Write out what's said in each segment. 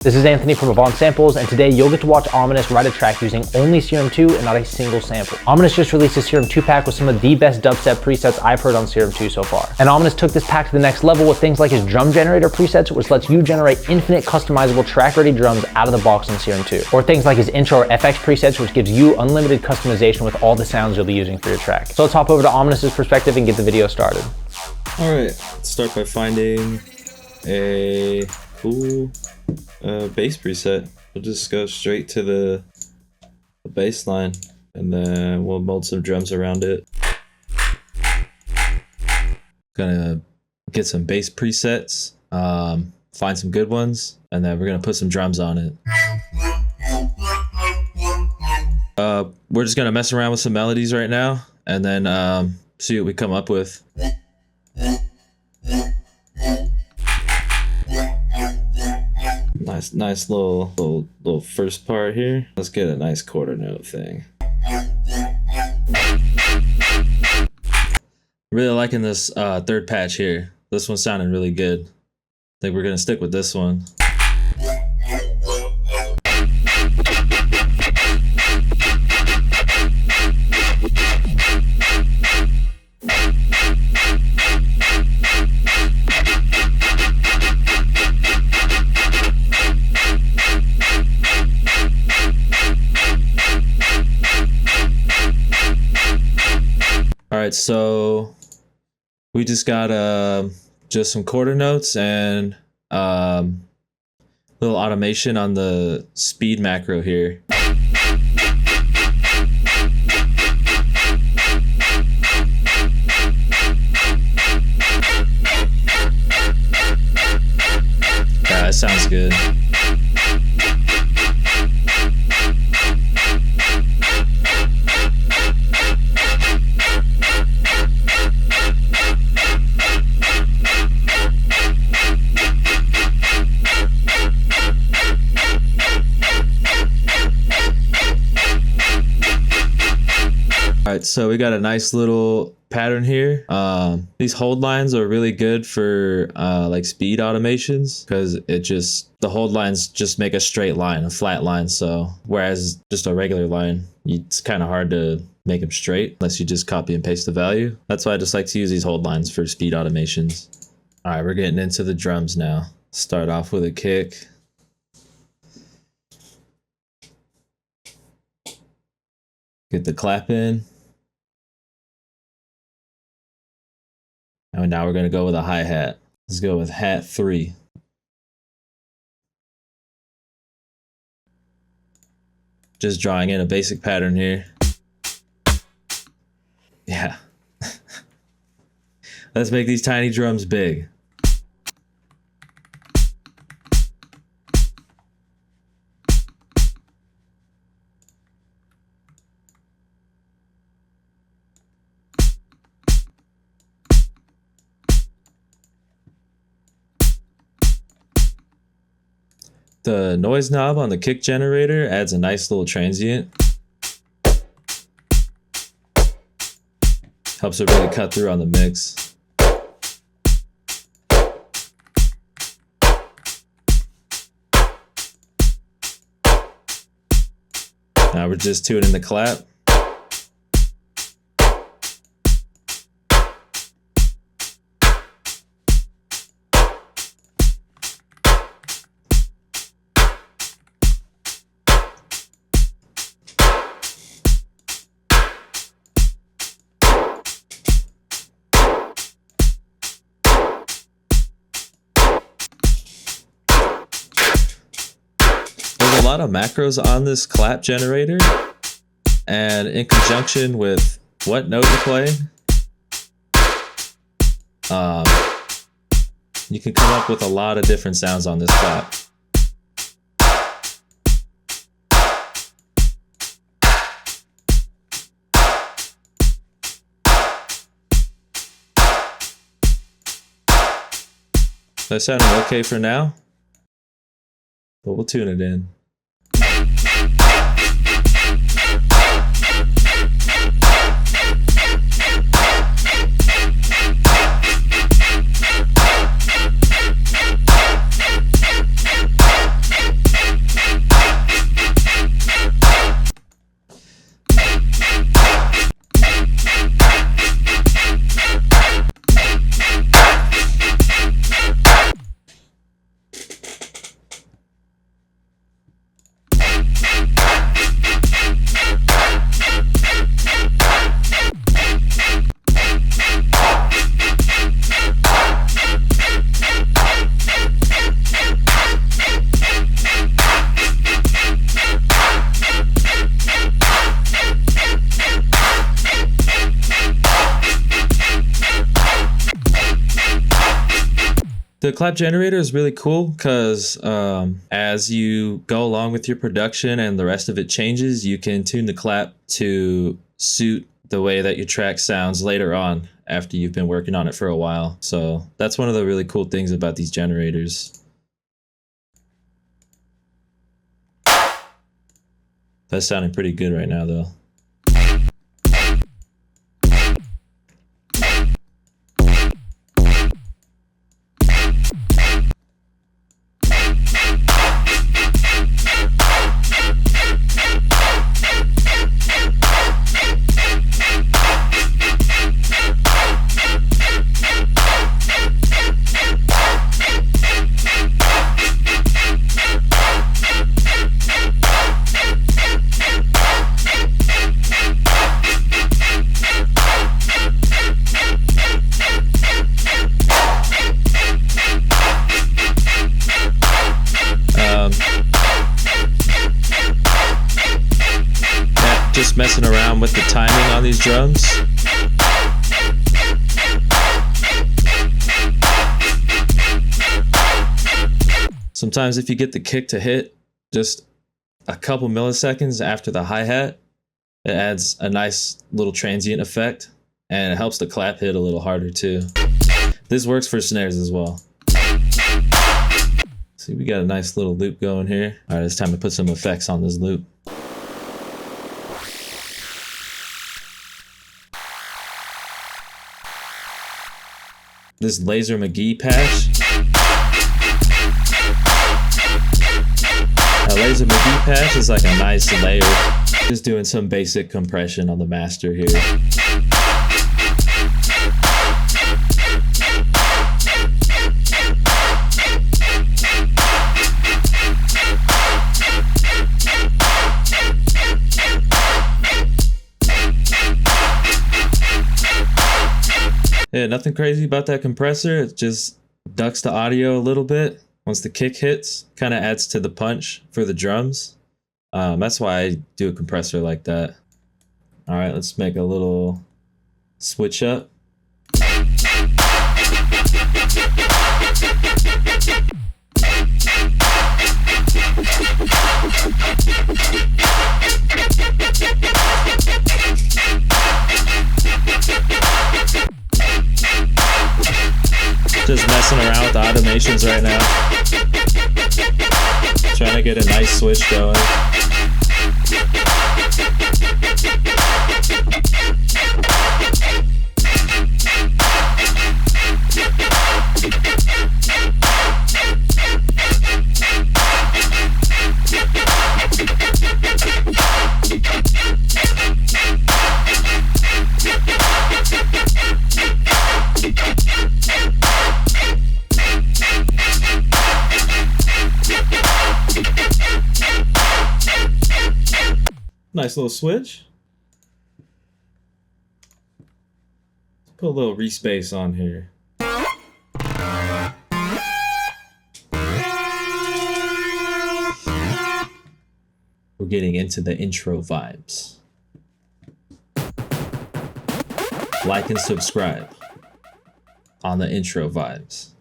This is Anthony from Avant Samples, and today you'll get to watch Aweminus write a track using only Serum 2 and not a single sample. Aweminus just released a Serum 2 pack with some of the best dubstep presets I've heard on Serum 2 so far. And Aweminus took this pack to the next level with things like his drum generator presets, which lets you generate infinite customizable track-ready drums out of the box in Serum 2. Or things like his intro or FX presets, which gives you unlimited customization with all the sounds you'll be using for your track. So let's hop over to Aweminus' perspective and get the video started. All right, let's start by finding a cool bass preset. We'll just go straight to the bass line and then we'll mold some drums around it. Gonna get some bass presets, find some good ones, and then we're gonna put some drums on it. We're just gonna mess around with some melodies right now and then see what we come up with. Nice little first part here. Let's get a nice quarter note thing. Really liking this third patch here. This one sounded really good. I think we're gonna stick with this one. Alright, so we just got just some quarter notes and little automation on the speed macro here. Yeah, that sounds good. Alright, so we got a nice little pattern here. These hold lines are really good for like speed automations because the hold lines just make a straight line, a flat line. So whereas just a regular line, it's kind of hard to make them straight unless you just copy and paste the value. That's why I just like to use these hold lines for speed automations. Alright, we're getting into the drums now. Start off with a kick. Get the clap in. And now we're going to go with a hi-hat. Let's go with hat 3. Just drawing in a basic pattern here. Yeah. Let's make these tiny drums big. The noise knob on the kick generator adds a nice little transient. Helps it really cut through on the mix. Now we're just tuning the clap. A lot of macros on this clap generator, and in conjunction with what note you're playing, you can come up with a lot of different sounds on this clap. That sounded okay for now, but we'll tune it in. The clap generator is really cool because as you go along with your production and the rest of it changes, you can tune the clap to suit the way that your track sounds later on after you've been working on it for a while. So that's one of the really cool things about these generators. That's sounding pretty good right now though. Just messing around with the timing on these drums. Sometimes if you get the kick to hit just a couple milliseconds after the hi-hat, it adds a nice little transient effect and it helps the clap hit a little harder too. This works for snares as well. See, we got a nice little loop going here. All right, it's time to put some effects on this loop. This Laser McGee patch. A Laser McGee patch is like a nice layer. Just doing some basic compression on the master here. Yeah, nothing crazy about that compressor. It just ducks the audio a little bit. Once the kick hits, kind of adds to the punch for the drums. That's why I do a compressor like that. All right, let's make a little switch up. Just messing around with the automations right now. Trying to get a nice switch going. Nice little switch. Put a little respace on here. We're getting into the intro vibes. Like and subscribe on the intro vibes.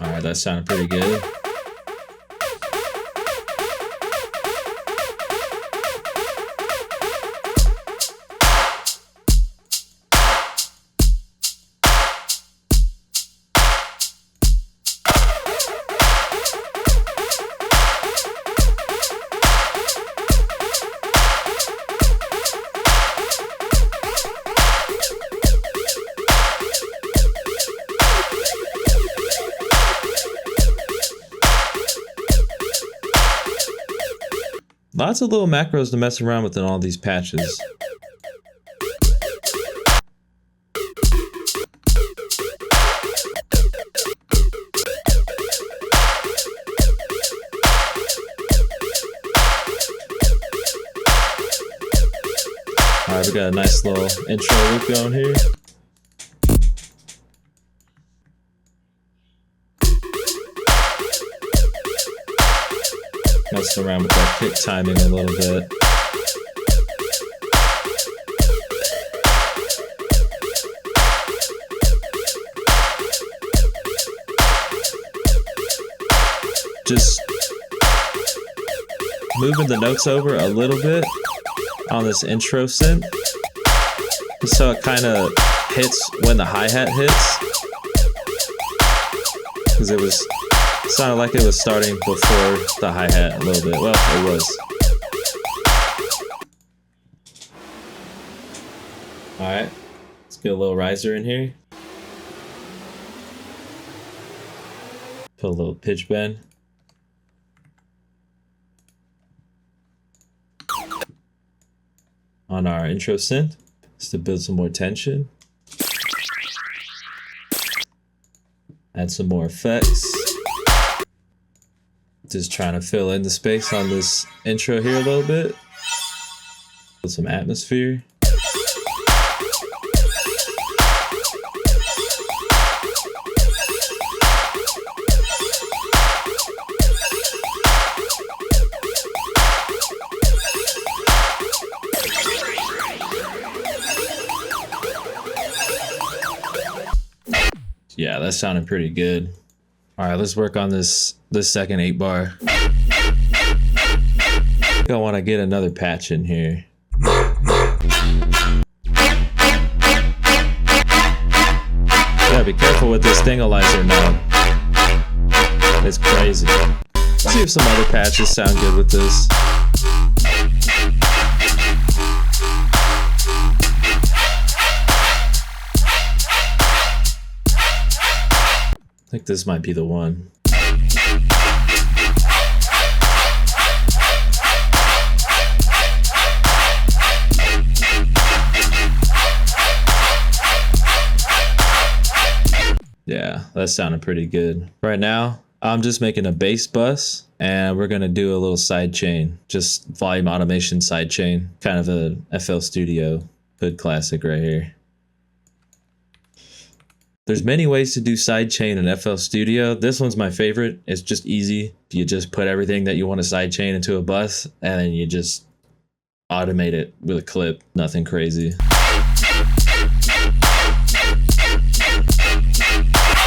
Alright, that sounded pretty good. Lots of little macros to mess around with in all these patches. Alright, we got a nice little intro loop going here. mess around with that kick timing a little bit. Just moving the notes over a little bit on this intro synth, just so it kind of hits when the hi-hat hits, because it sounded like it was starting before the hi-hat a little bit. Well, it was. All right, let's get a little riser in here. Put a little pitch bend. On our intro synth, just to build some more tension. Add some more effects. Just trying to fill in the space on this intro here a little bit. Put some atmosphere. Yeah, that sounded pretty good. All right, let's work on this second 8-bar. I think I want to get another patch in here. Yeah, be careful with this thingalizer now. It's crazy. Let's see if some other patches sound good with this. I think this might be the one. Yeah, that sounded pretty good. Right now, I'm just making a bass bus and we're gonna do a little side chain, just volume automation side chain, kind of a FL Studio hood classic right here. There's many ways to do sidechain in FL Studio. This one's my favorite. It's just easy. You just put everything that you want to sidechain into a bus and then you just automate it with a clip. Nothing crazy.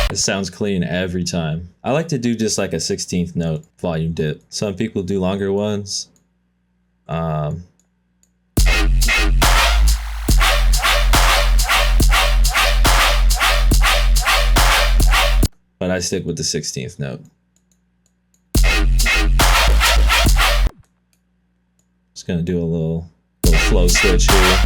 It sounds clean every time. I like to do just like a 16th note volume dip. Some people do longer ones. But I stick with the 16th note. Just gonna do a little flow switch here.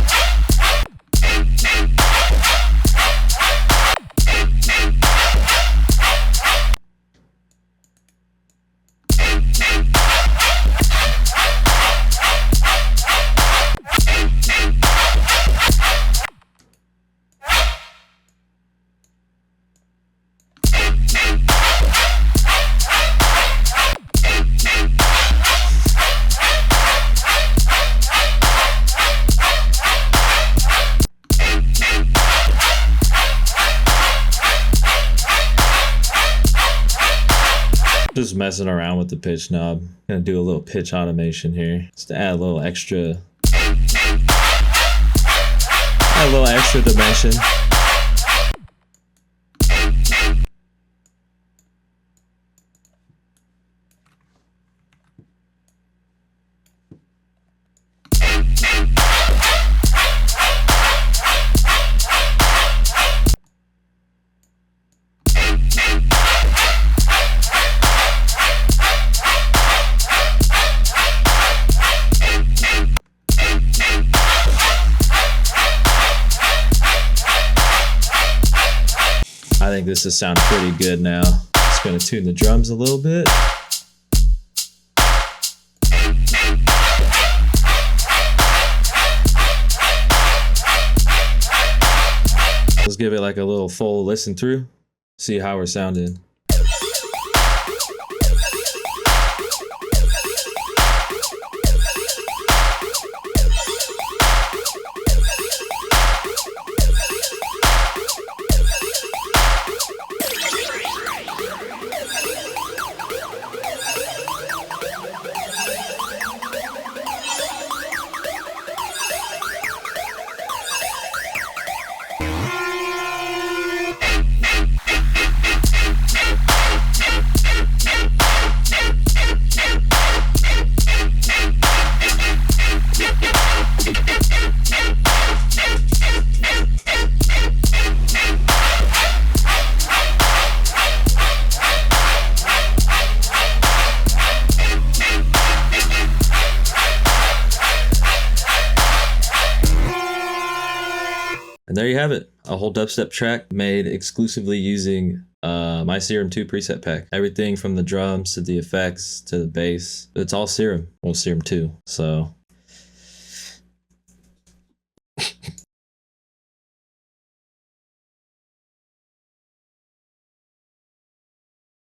Just messing around with the pitch knob. Gonna do a little pitch automation here, just to add a little extra dimension. I think this is sounding pretty good now. Just gonna tune the drums a little bit. Let's give it like a little full listen through, see how we're sounding. And there you have it, a whole dubstep track made exclusively using my Serum 2 preset pack. Everything from the drums to the effects to the bass, it's all Serum. Well, Serum 2. So